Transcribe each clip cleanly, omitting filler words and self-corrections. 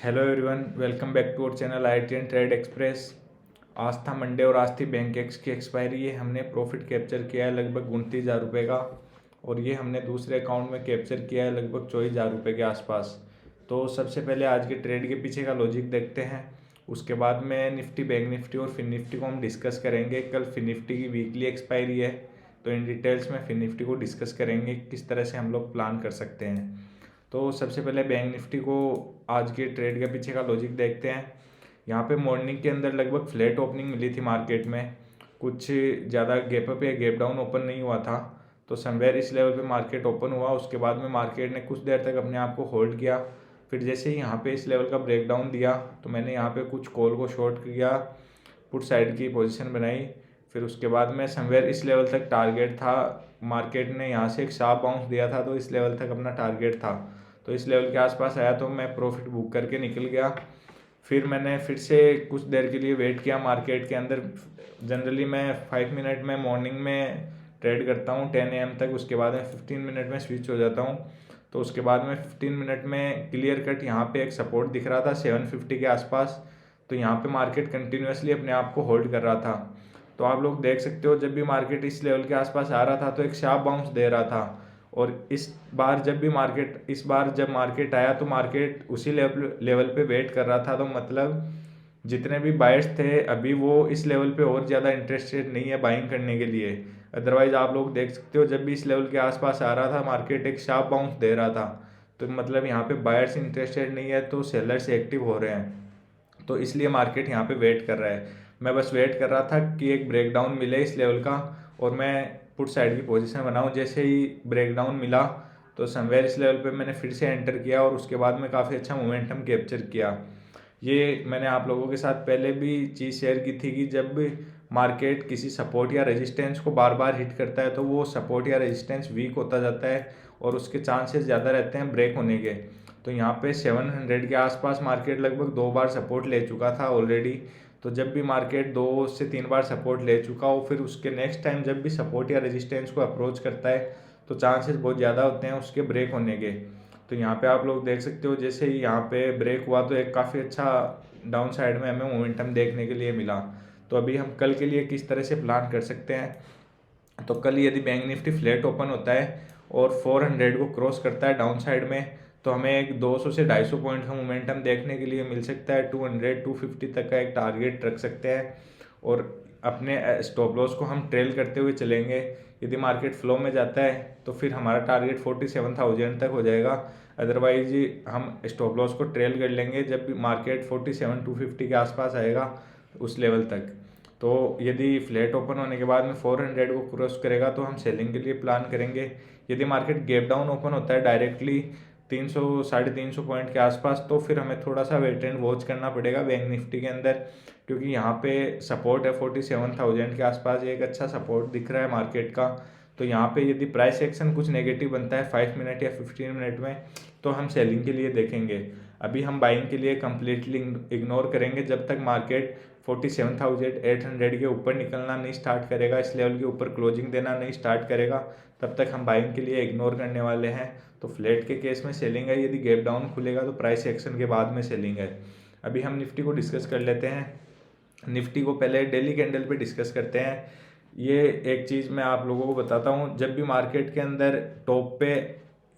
Hello everyone, welcome back to our channel I and trade express. आज था Monday और आज थी बैंक एक्स की एक्सपायरी। ये हमने प्रॉफिट कैप्चर किया है लगभग 29,000 रुपये का, और ये हमने दूसरे अकाउंट में कैप्चर किया है लगभग 24,000 रुपये के आसपास। तो सबसे पहले आज के ट्रेड के पीछे का लॉजिक देखते हैं, उसके बाद में निफ्टी, बैंक निफ्टी और फिन निफ्टी को हम डिस्कस करेंगे। कल फिन निफ्टी की वीकली एक्सपायरी है, तो इन डिटेल्स में फिन निफ्टी को डिस्कस करेंगे किस तरह से हम लोग प्लान कर सकते हैं। तो सबसे पहले बैंक निफ्टी को आज के ट्रेड के पीछे का लॉजिक देखते हैं। यहाँ पे मॉर्निंग के अंदर लगभग फ्लैट ओपनिंग मिली थी मार्केट में, कुछ ज़्यादा गैप अप या गैप डाउन ओपन नहीं हुआ था। तो समवेयर इस लेवल पे मार्केट ओपन हुआ, उसके बाद में मार्केट ने कुछ देर तक अपने आप को होल्ड किया। फिर जैसे ही यहाँ पे इस लेवल का ब्रेकडाउन दिया तो मैंने यहाँ पे कुछ कॉल को शॉर्ट किया, पुट साइड की पोजीशन बनाई। फिर उसके बाद में समवेयर इस लेवल तक टारगेट था, मार्केट ने यहाँ से एक शार्प बाउंस दिया था तो इस लेवल तक अपना टारगेट था। तो इस लेवल के आसपास आया तो मैं प्रॉफिट बुक करके निकल गया। फिर मैंने फिर से कुछ देर के लिए वेट किया मार्केट के अंदर। जनरली मैं 5 मिनट में मॉर्निंग में ट्रेड करता हूँ 10 AM तक, उसके बाद में 15 मिनट में स्विच हो जाता हूँ। तो उसके बाद में 15 मिनट में क्लियर कट यहाँ पे एक सपोर्ट दिख रहा था 750 के आसपास। तो यहाँ पे मार्केट कंटिन्यूसली अपने आप को होल्ड कर रहा था। तो आप लोग देख सकते हो, जब भी मार्केट इस लेवल के आसपास आ रहा था तो एक शार्प बाउंस दे रहा था। और इस बार जब मार्केट आया तो मार्केट उसी लेवल पे वेट कर रहा था। तो मतलब जितने भी बायर्स थे अभी वो इस लेवल पे और ज़्यादा इंटरेस्टेड नहीं है बाइंग करने के लिए। अदरवाइज आप लोग देख सकते हो, जब भी इस लेवल के आसपास आ रहा था मार्केट एक शार्प बाउंस दे रहा था। तो मतलब यहाँ पे बायर्स इंटरेस्टेड नहीं है तो सेलर्स एक्टिव हो रहे हैं, तो इसलिए मार्केट यहाँ पे वेट कर रहा है। मैं बस वेट कर रहा था कि एक ब्रेकडाउन मिले इस लेवल का और मैं पुट साइड की पोजीशन बनाऊं। जैसे ही ब्रेकडाउन मिला तो समवेयर इस लेवल पे मैंने फिर से एंटर किया और उसके बाद में काफ़ी अच्छा मोमेंटम कैप्चर किया। ये मैंने आप लोगों के साथ पहले भी चीज़ शेयर की थी कि जब भी मार्केट किसी सपोर्ट या रेजिस्टेंस को बार बार हिट करता है तो वो सपोर्ट या रेजिस्टेंस वीक होता जाता है और उसके चांसेस ज़्यादा रहते हैं ब्रेक होने के। तो यहाँ पे 700 के आसपास मार्केट लगभग 2 बार सपोर्ट ले चुका था ऑलरेडी। तो जब भी मार्केट 2 से 3 बार सपोर्ट ले चुका हो, फिर उसके नेक्स्ट टाइम जब भी सपोर्ट या रेजिस्टेंस को अप्रोच करता है तो चांसेस बहुत ज़्यादा होते हैं उसके ब्रेक होने के। तो यहाँ पे आप लोग देख सकते हो, जैसे ही यहाँ पे ब्रेक हुआ तो एक काफ़ी अच्छा डाउन साइड में हमें मोमेंटम देखने के लिए मिला। तो अभी हम कल के लिए किस तरह से प्लान कर सकते हैं, तो कल यदि बैंक निफ्टी फ्लैट ओपन होता है और 400 को क्रॉस करता है डाउन साइड में, तो हमें एक 200 से 250 पॉइंट का मोमेंटम देखने के लिए मिल सकता है। 200-250 तक का एक टारगेट रख सकते हैं और अपने स्टॉप लॉस को हम ट्रेल करते हुए चलेंगे। यदि मार्केट फ्लो में जाता है तो फिर हमारा टारगेट 47,000 तक हो जाएगा। अदरवाइज हम स्टॉप लॉस को ट्रेल कर लेंगे जब भी मार्केट 47,250 के आसपास आएगा उस लेवल तक। तो यदि फ्लैट ओपन होने के बाद में 400 को क्रॉस करेगा तो हम सेलिंग के लिए प्लान करेंगे। यदि मार्केट गैप डाउन ओपन होता है डायरेक्टली 300-350 पॉइंट के आसपास, तो फिर हमें थोड़ा सा वेट एंड वॉच करना पड़ेगा बैंक निफ्टी के अंदर, क्योंकि यहाँ पे सपोर्ट है 47,000 के आसपास, एक अच्छा सपोर्ट दिख रहा है मार्केट का। तो यहाँ पे यदि प्राइस एक्शन कुछ नेगेटिव बनता है 5 मिनट या 15 मिनट में तो हम सेलिंग के लिए देखेंगे। अभी हम बाइंग के लिए कम्प्लीटली इग्नोर करेंगे जब तक मार्केट 47,800 के ऊपर निकलना नहीं स्टार्ट करेगा, इस लेवल के ऊपर क्लोजिंग देना नहीं स्टार्ट करेगा, तब तक हम बाइंग के लिए इग्नोर करने वाले हैं। तो फ्लैट के केस में सेलिंग है, यदि गैप डाउन खुलेगा तो प्राइस एक्शन के बाद में सेलिंग है। अभी हम निफ्टी को डिस्कस कर लेते हैं। निफ्टी को पहले डेली कैंडल पे डिस्कस करते हैं। ये एक चीज़ मैं आप लोगों को बताता हूँ, जब भी मार्केट के अंदर टॉप पे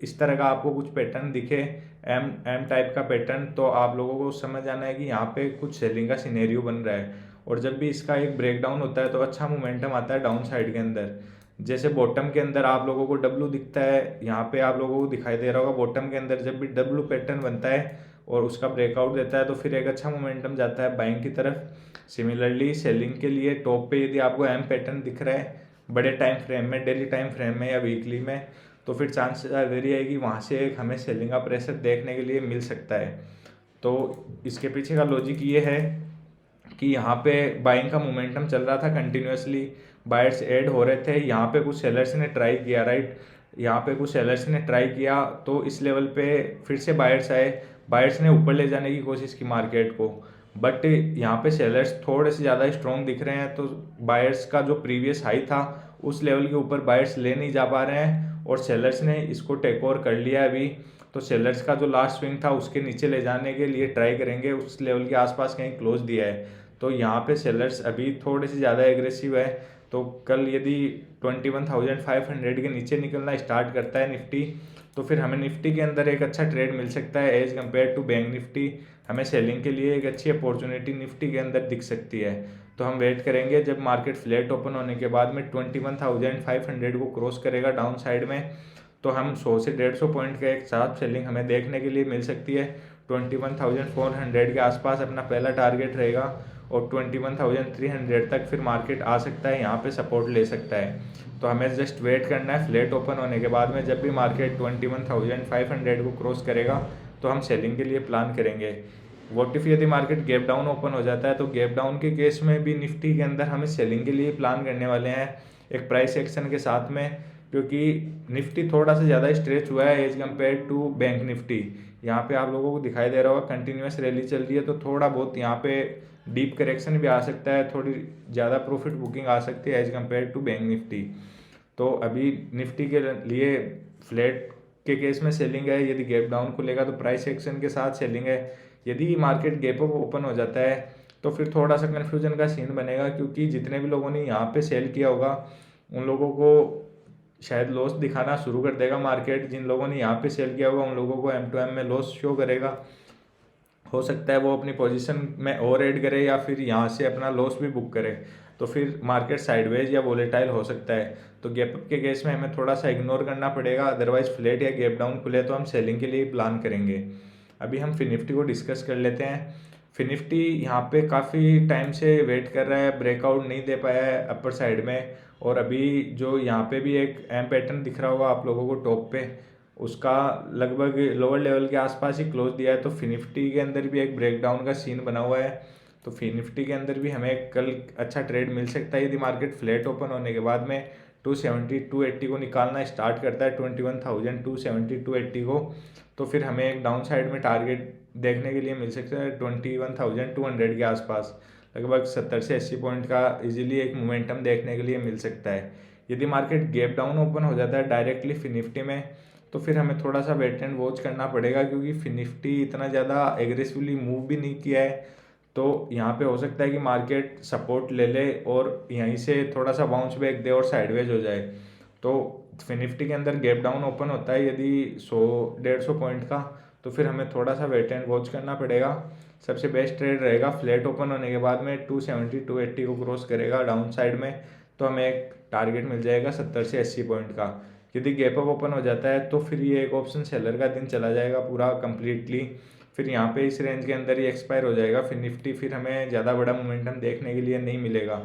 इस तरह का आपको कुछ पैटर्न दिखे, एम टाइप का पैटर्न, तो आप लोगों को समझ आना है कि यहाँ पे कुछ सेलिंग का सिनेरियो बन रहा है। और जब भी इसका एक ब्रेकडाउन होता है तो अच्छा मोमेंटम आता है डाउन साइड के अंदर। जैसे बॉटम के अंदर आप लोगों को डब्लू दिखता है, यहाँ पे आप लोगों को दिखाई दे रहा होगा बॉटम के अंदर जब भी डब्लू पैटर्न बनता है और उसका ब्रेकआउट देता है तो फिर एक अच्छा मोमेंटम जाता है बाइंग की तरफ। सिमिलरली सेलिंग के लिए टॉप पे यदि आपको एम पैटर्न दिख रहा है बड़े टाइम फ्रेम में, डेली टाइम फ्रेम में या वीकली में, तो फिर चांसेस वेरी है कि वहाँ से एक हमें सेलिंग का प्रेशर देखने के लिए मिल सकता है। तो इसके पीछे का लॉजिक ये है कि यहाँ पे बाइंग का मोमेंटम चल रहा था कंटिन्यूसली, बायर्स ऐड हो रहे थे। यहाँ पे कुछ सेलर्स ने ट्राई किया, राइट, यहाँ पे कुछ सेलर्स ने ट्राई किया तो इस लेवल पे फिर से बायर्स आए, बायर्स ने ऊपर ले जाने की कोशिश की मार्केट को, बट यहाँ पे सेलर्स थोड़े से ज़्यादा स्ट्रॉन्ग दिख रहे हैं। तो बायर्स का जो प्रीवियस हाई था उस लेवल के ऊपर बायर्स ले नहीं जा पा रहे हैं और सेलर्स ने इसको टेक ओवर कर लिया अभी। तो तो सेलर्स का जो लास्ट स्विंग था उसके नीचे ले जाने के लिए ट्राई करेंगे, उस लेवल के आसपास कहीं क्लोज दिया है। तो यहाँ पे सेलर्स अभी थोड़े से ज़्यादा एग्रेसिव है। तो कल यदि 21,500 के नीचे निकलना स्टार्ट करता है निफ्टी, तो फिर हमें निफ्टी के अंदर एक अच्छा ट्रेड मिल सकता है as compared to bank Nifty. हमें सेलिंग के लिए एक अच्छी अपॉर्चुनिटी निफ्टी के अंदर दिख सकती है। तो हम वेट करेंगे जब मार्केट फ्लैट ओपन होने के बाद में 21,500 को क्रॉस करेगा डाउन साइड में, तो हम 100 से 150 पॉइंट का एक साथ सेलिंग हमें देखने के लिए मिल सकती है। 21,400 के आसपास अपना पहला टारगेट रहेगा और 21,300 तक फिर मार्केट आ सकता है, यहाँ पे सपोर्ट ले सकता है। तो हमें जस्ट वेट करना है फ्लैट ओपन होने के बाद में, जब भी मार्केट 21,500 को क्रॉस करेगा तो हम सेलिंग के लिए प्लान करेंगे। व्हाट इफ यदि मार्केट गैप डाउन ओपन हो जाता है, तो गैप डाउन के केस में भी निफ्टी के अंदर हमें सेलिंग के लिए प्लान करने वाले हैं एक प्राइस एक्शन के साथ में, क्योंकि निफ्टी थोड़ा सा ज़्यादा स्ट्रेच हुआ है as compared to bank Nifty. यहाँ पे आप लोगों को दिखाई दे रहा होगा कंटिन्यूस रैली चल रही है, तो थोड़ा बहुत यहाँ पे डीप करेक्शन भी आ सकता है, थोड़ी ज़्यादा प्रॉफिट बुकिंग आ सकती है as compared to bank Nifty. तो अभी निफ्टी के लिए फ्लैट के केस में सेलिंग है, यदि गैप डाउन खुलेगा तो प्राइस एक्शन के साथ सेलिंग है। यदि मार्केट गैप अप ओपन हो जाता है तो फिर थोड़ा सा कन्फ्यूजन का सीन बनेगा, क्योंकि जितने भी लोगों ने यहाँ पे सेल किया होगा उन लोगों को शायद लॉस दिखाना शुरू कर देगा मार्केट। जिन लोगों ने यहाँ पे सेल किया होगा उन लोगों को M2M में लॉस शो करेगा। हो सकता है वो अपनी पोजीशन में और ऐड करे या फिर यहाँ से अपना लॉस भी बुक करे, तो फिर मार्केट साइडवेज या वोलेटाइल हो सकता है। तो गैप अप के केस में हमें थोड़ा सा इग्नोर करना पड़ेगा, अदरवाइज फ्लैट या गैप डाउन खुले तो हम सेलिंग के लिए प्लान करेंगे। अभी हम फिनिफ्टी को डिस्कस कर लेते हैं। फिनिफ्टी यहाँ पे काफ़ी टाइम से वेट कर रहा है, ब्रेकआउट नहीं दे पाया है अपर साइड में, और अभी जो यहाँ पे भी एक एम पैटर्न दिख रहा होगा आप लोगों को टॉप पे, उसका लगभग लोअर लेवल के आसपास ही क्लोज दिया है। तो फिनिफ्टी के अंदर भी एक ब्रेकडाउन का सीन बना हुआ है। तो फिनिफ्टी के अंदर भी हमें कल अच्छा ट्रेड मिल सकता है यदि मार्केट फ्लैट ओपन होने के बाद में 270 280 को निकालना स्टार्ट करता है 21,270 280 को, तो फिर हमें एक डाउन साइड में टारगेट देखने के लिए मिल सकता है 21,200 के आसपास। लगभग 70 से 80 पॉइंट का इजीली एक मोमेंटम देखने के लिए मिल सकता है। यदि मार्केट गैप डाउन ओपन हो जाता है डायरेक्टली फिनिफ्टी में, तो फिर हमें थोड़ा सा वेट एंड वॉच करना पड़ेगा, क्योंकि फिनिफ्टी इतना ज़्यादा एग्रेसिवली मूव भी नहीं किया है। तो यहाँ पे हो सकता है कि मार्केट सपोर्ट ले ले और यहीं से थोड़ा सा बाउंस बैक दे और साइडवेज हो जाए। तो निफ्टी के अंदर गैप डाउन ओपन होता है यदि 100-150 पॉइंट का, तो फिर हमें थोड़ा सा वेट एंड वॉच करना पड़ेगा। सबसे बेस्ट ट्रेड रहेगा फ्लैट ओपन होने के बाद में 270 280 को क्रॉस करेगा डाउन साइड में, तो हमें एक टारगेट मिल जाएगा 70 से 80 पॉइंट का। यदि गैप अप ओपन हो जाता है तो फिर ये एक ऑप्शन सेलर का दिन चला जाएगा पूरा कम्प्लीटली, फिर यहाँ पे इस रेंज के अंदर ही एक्सपायर हो जाएगा। फिर निफ्टी फिर हमें ज़्यादा बड़ा मोमेंटम देखने के लिए नहीं मिलेगा।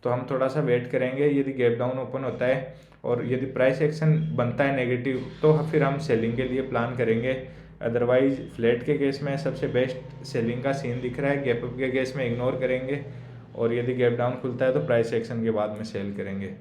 तो हम थोड़ा सा वेट करेंगे, यदि गैप डाउन ओपन होता है और यदि प्राइस एक्शन बनता है नेगेटिव तो फिर हम सेलिंग के लिए प्लान करेंगे। अदरवाइज फ्लैट के केस में सबसे बेस्ट सेलिंग का सीन दिख रहा है, गैप अप के केस में इग्नोर करेंगे, और यदि गैप डाउन खुलता है तो प्राइस एक्शन के बाद में सेल करेंगे।